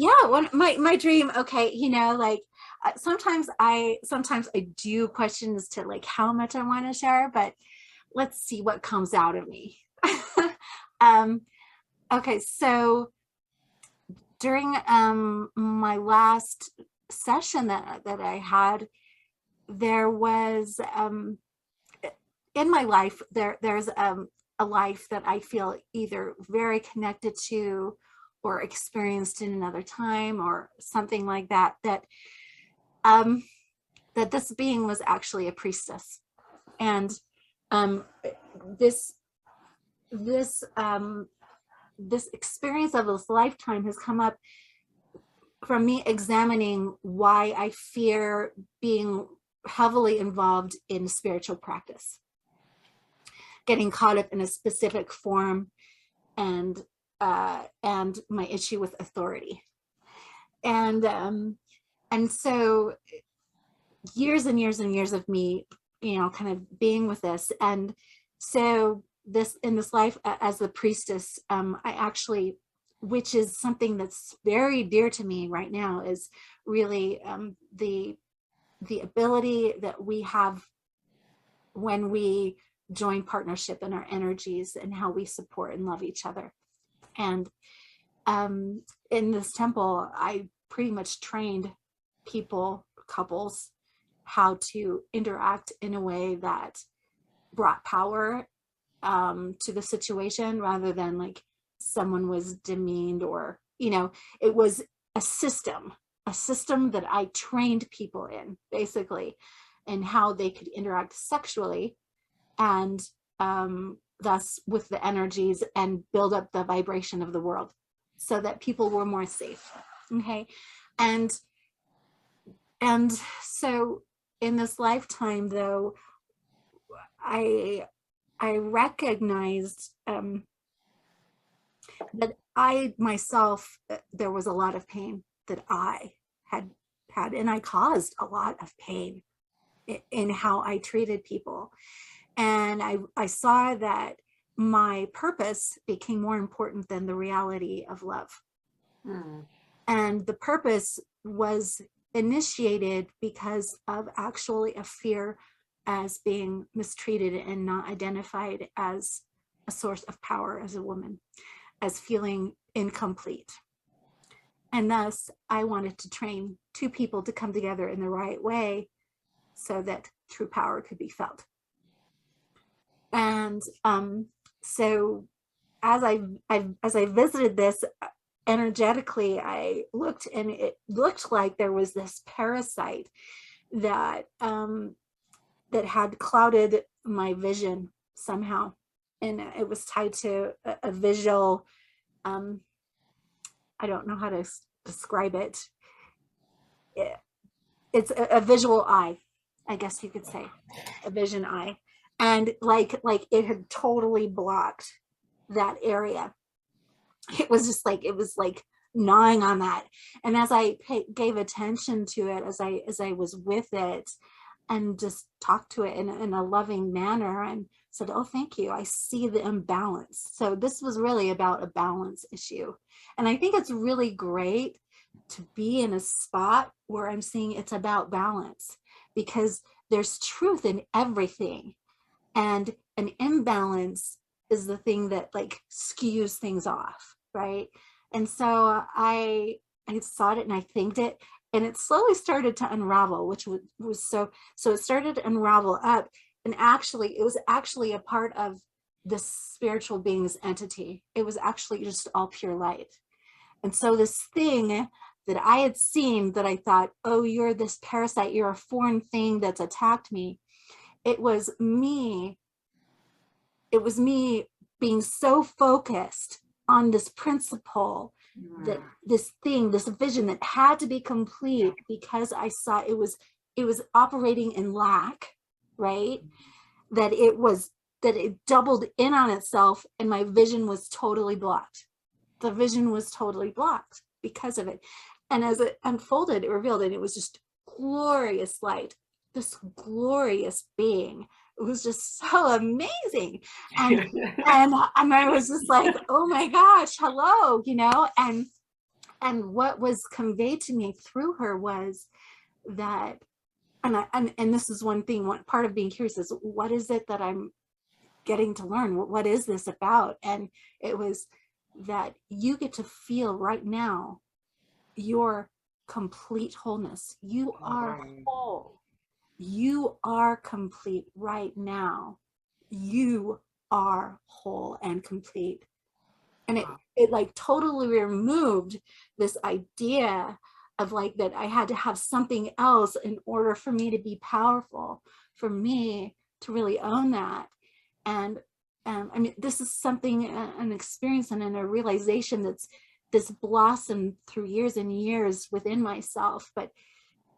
Yeah, one my dream, okay, like sometimes I do question as to like how much I want to share, but let's see what comes out of me. um okay, so during my last session that I had, there was in my life, there's a life that I feel either very connected to or experienced in another time or something like that, um that this being was actually a priestess. And um this this this experience of this lifetime has come up from me examining why I fear being heavily involved in spiritual practice, getting caught up in a specific form, and my issue with authority. And so years and years and years of me, kind of being with this. And so this in this life as the priestess, I actually, which is something that's very dear to me right now, is really the ability that we have when we join partnership in our energies and how we support and love each other. And in this temple, I pretty much trained people, couples, how to interact in a way that brought power to the situation, rather than like someone was demeaned, or it was a system that I trained people in, basically, and how they could interact sexually, and thus with the energies, and build up the vibration of the world so that people were more safe. Okay. And so in this lifetime, though, I recognized that I myself, there was a lot of pain that I had, and I caused a lot of pain in how I treated people. And I saw that my purpose became more important than the reality of love. And the purpose was initiated because of actually a fear as being mistreated and not identified as a source of power as a woman, as feeling incomplete. And thus, I wanted to train two people to come together in the right way so that true power could be felt. And so as I visited this energetically, I looked, and it looked like there was this parasite that that had clouded my vision somehow, and it was tied to a visual. I don't know how to describe it. It's a visual eye, I guess you could say, a vision eye, and like it had totally blocked that area. It was just like, it was like gnawing on that. And as I gave attention to it, as I was with it, and just talked to it in a loving manner, and said, oh, thank you, I see the imbalance. So this was really about a balance issue. And I think it's really great to be in a spot where I'm seeing it's about balance, because there's truth in everything, and an imbalance is the thing that like skews things off, right? And so I saw it, and I thanked it, and it slowly started to unravel, which was so it started to unravel up. And actually, it was actually a part of this spiritual being's entity. It was actually just all pure light. And so this thing that I had seen, that I thought, oh, you're this parasite, you're a foreign thing that's attacked me. It was me being so focused on this principle, that this thing, this vision that had to be complete, because I saw it was operating in lack, right? That it doubled in on itself, and my vision was totally blocked. The vision was totally blocked because of it. And as it unfolded, it revealed, and it was just glorious light, this glorious being. It was just so amazing. And I was just like, oh my gosh, hello, and and what was conveyed to me through her was that, and this is one thing, one part of being curious is, what is it that I'm getting to learn? What is this about? And it was that you get to feel right now your complete wholeness. You are whole. You are complete right now. You are whole and complete. And it like totally removed this idea of like that I had to have something else in order for me to be powerful, for me to really own that. And I mean, this is something, an experience and a realization that's blossomed through years and years within myself, but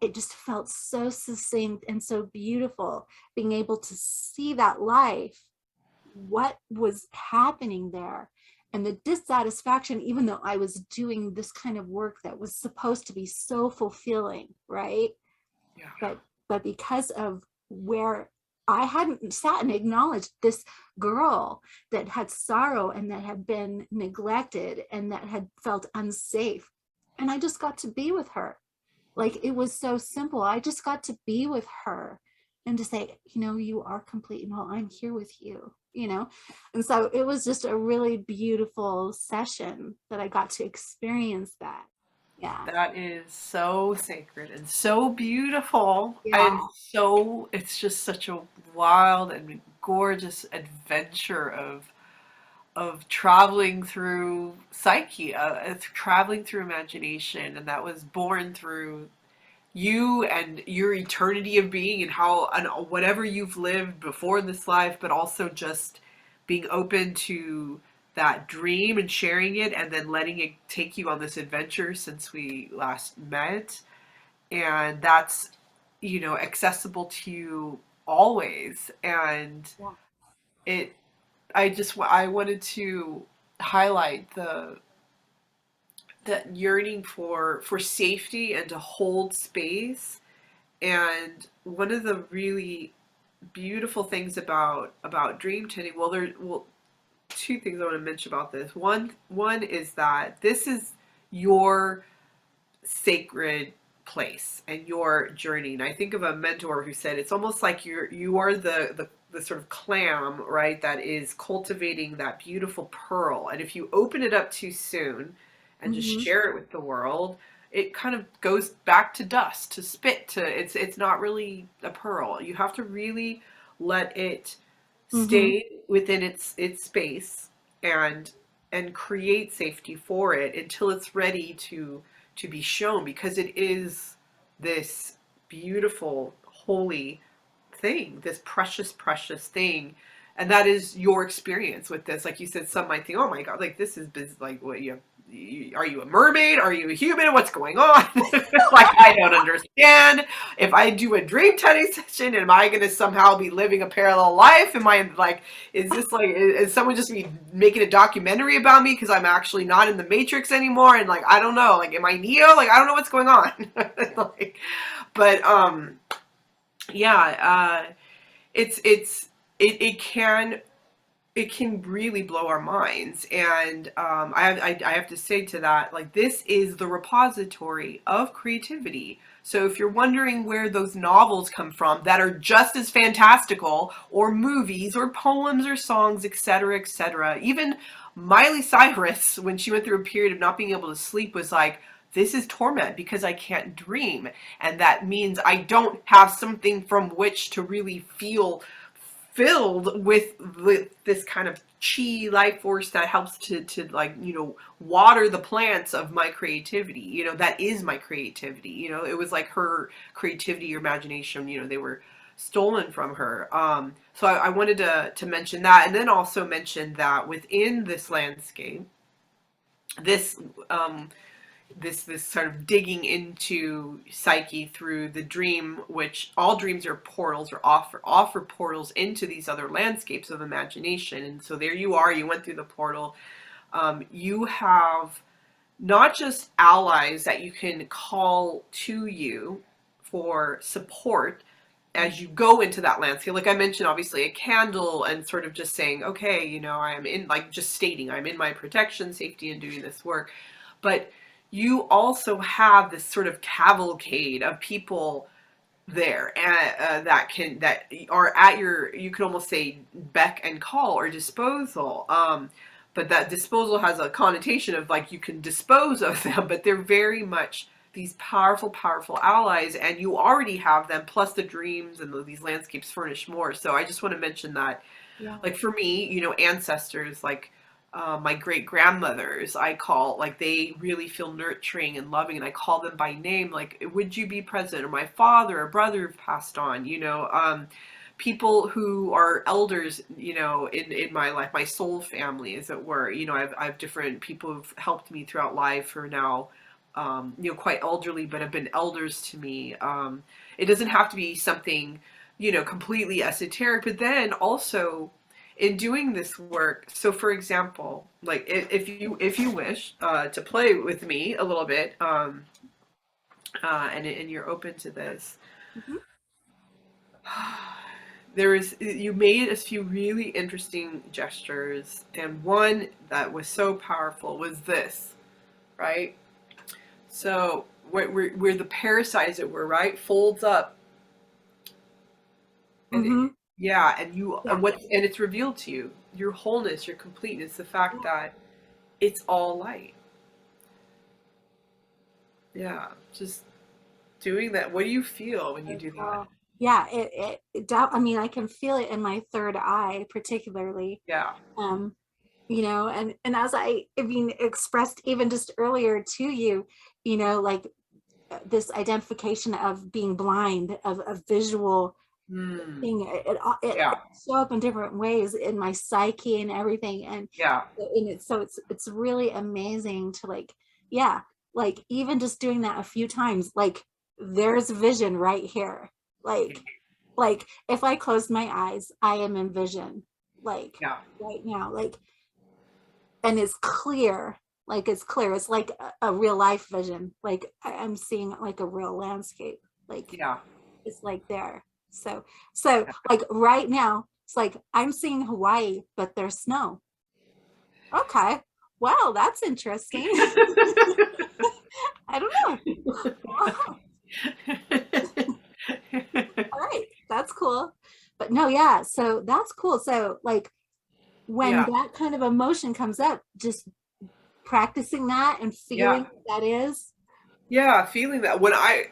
it just felt so succinct and so beautiful, being able to see that life, what was happening there, and the dissatisfaction, even though I was doing this kind of work that was supposed to be so fulfilling, right? Yeah. But because of where I hadn't sat and acknowledged this girl that had sorrow and that had been neglected and that had felt unsafe, and I just got to be with her. Like, it was so simple. I just got to be with her and to say, you know, you are complete and whole. I'm here with you, you know? And so it was just a really beautiful session that I got to experience that. Yeah. That is so sacred and so beautiful. Yeah. And so, it's just such a wild and gorgeous adventure of traveling through psyche, traveling through imagination, and that was born through you and your eternity of being and how and whatever you've lived before this life, but also just being open to that dream and sharing it and then letting it take you on this adventure since we last met. And that's, accessible to you always. And Yeah. it I wanted to highlight that yearning for safety and to hold space. And one of the really beautiful things about dream tending, two things I want to mention about this. One is that this is your sacred place and your journey. And I think of a mentor who said it's almost like you are the sort of clam, right, that is cultivating that beautiful pearl. And if you open it up too soon and just Mm-hmm. share it with the world, it kind of goes back to dust, to spit, to it's not really a pearl. You have to really let it Mm-hmm. stay within its space and create safety for it until it's ready to be shown, because it is this beautiful, holy thing, this precious, precious thing. And that is your experience with this. Like you said, some might think, oh my God, like this is like, what, are you a mermaid? Are you a human? What's going on? Like, I don't understand. If I do a dream tending session, am I going to somehow be living a parallel life? Am I like, is this like, is someone just be making a documentary about me because I'm actually not in the Matrix anymore? And like, I don't know, like, am I Neo? Like, I don't know what's going on. Like, but, yeah, it can really blow our minds. And I have to say to that, like, this is the repository of creativity. So if you're wondering where those novels come from that are just as fantastical, or movies or poems or songs, etc., etc., even Miley Cyrus, when she went through a period of not being able to sleep, was like, this is torment because I can't dream. And that means I don't have something from which to really feel filled with this kind of chi life force that helps to like, water the plants of my creativity. That is my creativity. It was like her creativity or imagination, they were stolen from her. So I wanted to mention that, and then also mention that within this landscape, this this sort of digging into psyche through the dream, which all dreams are portals, or offer portals into these other landscapes of imagination. And so there you are, you went through the portal. You have not just allies that you can call to you for support as you go into that landscape. Like I mentioned, obviously a candle, and sort of just saying, okay, I am in, like, just stating I'm in my protection, safety, and doing this work. But you also have this sort of cavalcade of people there, and that are at your, you could almost say, beck and call or disposal. But that disposal has a connotation of like you can dispose of them, but they're very much these powerful, powerful allies, and you already have them. Plus, the dreams and these landscapes furnish more. So I just want to mention that, Yeah. like for me, ancestors like my great grandmothers, I call, like, they really feel nurturing and loving, and I call them by name, like, would you be present? Or my father or brother have passed on, people who are elders, in my life, my soul family, as it were. I have different people who've helped me throughout life who are now, quite elderly, but have been elders to me. It doesn't have to be something, completely esoteric, but then also in doing this work. So for example, like if you wish to play with me a little bit, and you're open to this, Mhm. you made a few really interesting gestures, and one that was so powerful was this, right? So where the parasite, as it were, right, folds up, and Mhm. yeah, and you, Yeah. and it's revealed to you your wholeness, your completeness, the fact that it's all light. Yeah, just doing that. What do you feel when you So do that? cool. Yeah, I mean, I can feel it in my third eye, particularly. Yeah, Um, and as I mean, expressed even just earlier to you, like this identification of being blind, of visual mm, thing, it yeah, show up in different ways in my psyche and everything. yeah, And it's really amazing to like, yeah, like even just doing that a few times, like there's vision right here. Like if I close my eyes, I am in vision, like yeah, right now, like, and it's clear, like it's clear, it's like a real life vision, like I'm seeing like a real landscape, like yeah, it's like there. So like right now, it's like I'm seeing Hawaii, but there's snow. Okay. Wow, that's interesting. I don't know. All right, that's cool. But no, yeah, so that's cool. So like when yeah, that kind of emotion comes up, just practicing that and yeah. feeling what that is. Yeah, feeling that when I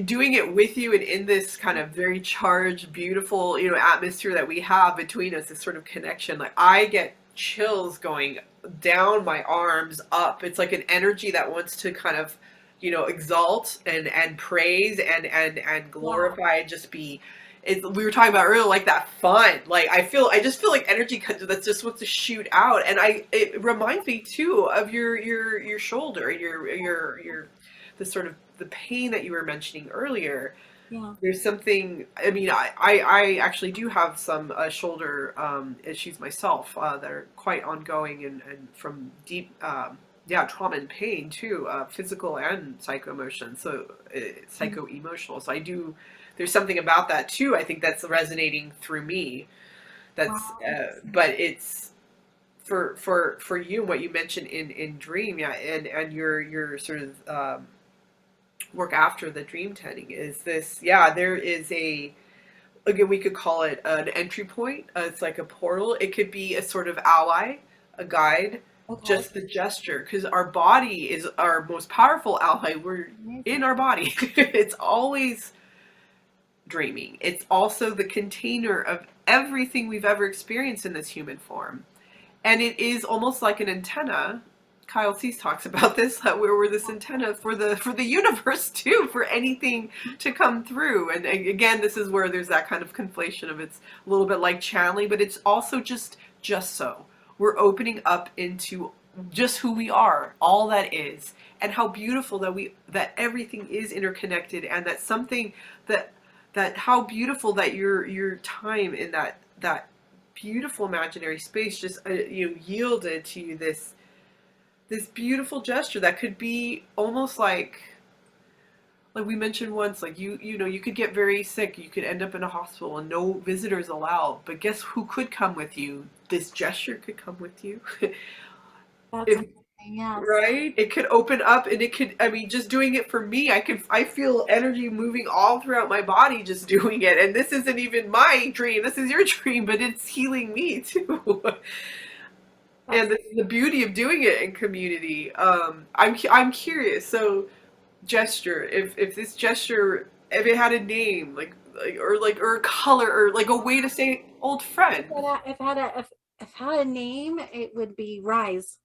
doing it with you, and in this kind of very charged, beautiful, atmosphere that we have between us, this sort of connection, like I get chills going down my arms, up. It's like an energy that wants to kind of, exalt and praise and Yeah. glorify, and just be. We were talking about earlier, like that fun. Like I just feel like energy that's just wants to shoot out, and it reminds me too of your shoulder, your the sort of the pain that you were mentioning earlier. Yeah. There's something, I mean, I actually do have some shoulder issues myself that are quite ongoing, and from deep, yeah, trauma and pain too, physical and psycho-emotion, so psycho-emotional. So I do, there's something about that too, I think, that's resonating through me. That's, Wow. but it's, for you, and what you mentioned in Dream, yeah, and your sort of work after the dream tending is this, yeah, there is a, again, we could call it an entry point. It's like a portal. It could be a sort of ally, a guide, Okay. just the gesture, because our body is our most powerful ally. We're in Amazing. our body. It's always dreaming. It's also the container of everything we've ever experienced in this human form. And it is almost like an antenna. Kyle Cease talks about this, that we're this antenna for the universe too, for anything to come through. And again, this is where there's that kind of conflation of, it's a little bit like channeling, but it's also just so we're opening up into just who we are, all that is, and how beautiful that everything is interconnected, and that something that how beautiful that your time in that beautiful imaginary space just yielded to you this beautiful gesture that could be almost like we mentioned once, like you could get very sick, you could end up in a hospital and no visitors allowed, but guess who could come with you? This gesture could come with you. That's if amazing. Yes. right? It could open up and it could, I mean, just doing it for me, I feel energy moving all throughout my body just doing it. And this isn't even my dream. This is your dream, but it's healing me too. That's And this is the beauty of doing it in community. I'm curious. So gesture, if this gesture, if it had a name, or a color, or like a way to say old friend. if had a name, it would be Rise.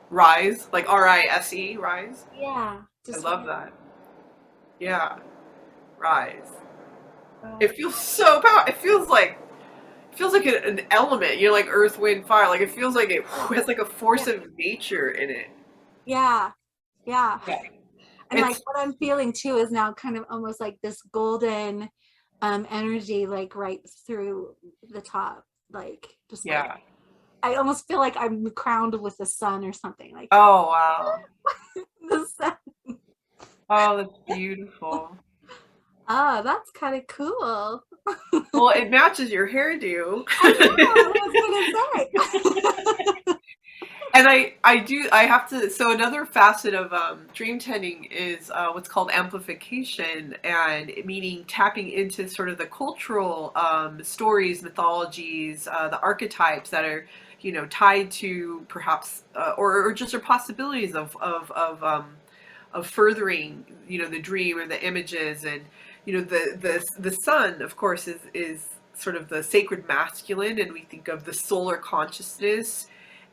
Rise, like Rise, rise. Yeah, I just love that. Yeah, rise. Rise. It feels so powerful. It feels like an element. You know, like earth, wind, fire. Like it feels like it has like a Yeah, force of nature in it. yeah, yeah. Yeah. And like It's what I'm feeling too is now kind of almost like this golden energy, like right through the top, like just like yeah. I almost feel like I'm crowned with the sun or something like Oh wow. the sun. Oh, that's beautiful. Oh, that's kind of cool. Well, it matches your hairdo. I know, I was gonna say. And I have to, so another facet of dream tending is what's called amplification, and meaning tapping into sort of the cultural stories, mythologies, the archetypes that are, tied to perhaps, or just are possibilities of furthering, the dream or the images. And, the sun, of course, is sort of the sacred masculine, and we think of the solar consciousness,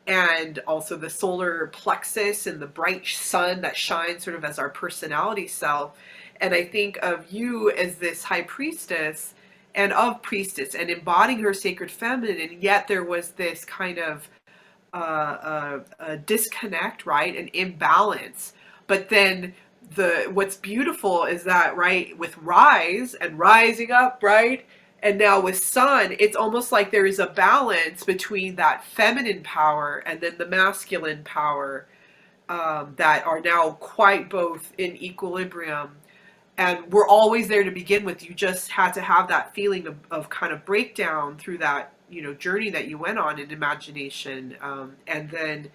and also the solar plexus and the bright sun that shines sort of as our personality self. And I think of you as this high priestess and of priestess and embodying her sacred feminine, and yet there was this kind of a disconnect, right, an imbalance. But then what's beautiful is that, right, with rise and rising up, right, and now with sun, it's almost like there is a balance between that feminine power and then the masculine power, that are now quite both in equilibrium. And we're always there to begin with. You just had to have that feeling of kind of breakdown through that, journey that you went on in imagination. And then,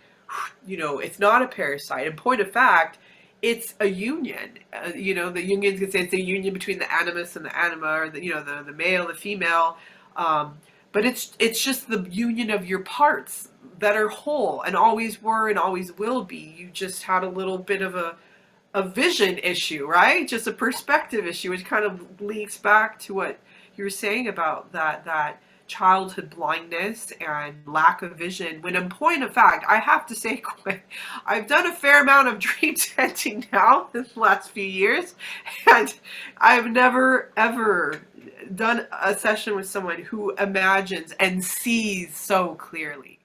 it's not a parasite. In point of fact, it's a union. The Jungians could say it's a union between the animus and the anima, or the male, the female. But it's just the union of your parts that are whole and always were and always will be. You just had a little bit of a vision issue, right? Just a perspective issue, which kind of links back to what you were saying about that childhood blindness and lack of vision. When in point of fact, I have to say, Quinn, I've done a fair amount of dream tending now in the last few years, and I've never ever done a session with someone who imagines and sees so clearly.